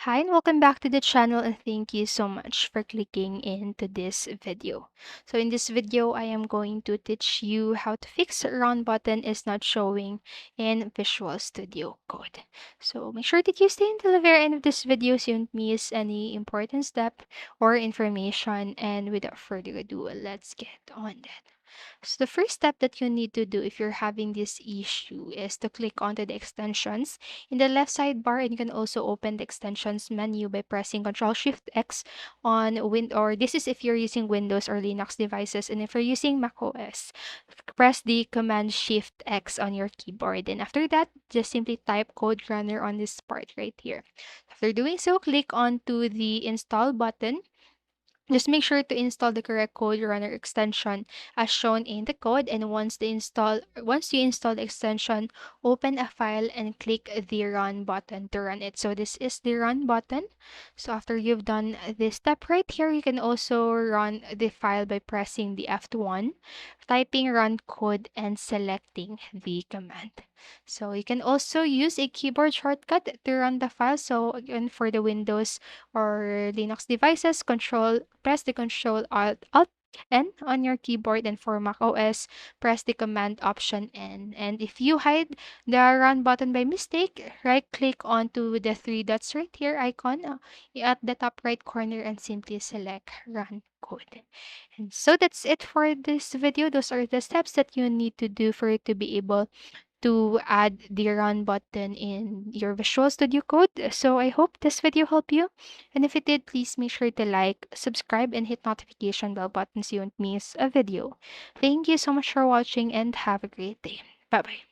Hi and welcome back to the channel, and thank you so much for clicking into this video. So in this video, I am going to teach you how to fix run button is not showing in Visual Studio Code. So make sure that you stay until the very end of this video so you don't miss any important step or information. And without further ado, let's get on that. So the first step that you need to do if you're having this issue is to click onto the extensions in the left sidebar, and you can also open the extensions menu by pressing Ctrl Shift X on or this is if you're using Windows or Linux devices, and if you're using Mac OS, press the Command Shift X on your keyboard. And after that, just simply type Code Runner on this part right here. After doing so, click onto the Install button. Just make sure to install the correct code runner extension as shown in the code, and once you install the extension, open a file and click the run button to run it. So this is the run button. So after you've done this step right here, you can also run the file by pressing the F1, typing run code and selecting the command. So you can also use a keyboard shortcut to run the file. So again, for the Windows or Linux devices, press the Control Alt N on your keyboard, and for Mac OS, press the Command Option N. And if you hide the Run button by mistake, right click onto the three dots right here icon at the top right corner and simply select Run Code. And so that's it for this video. Those are the steps that you need to do for you to be able to add the run button in your Visual Studio Code. So I hope this video helped you. And if it did, please make sure to like, subscribe, and hit notification bell button so you won't miss a video. Thank you so much for watching and have a great day. Bye bye.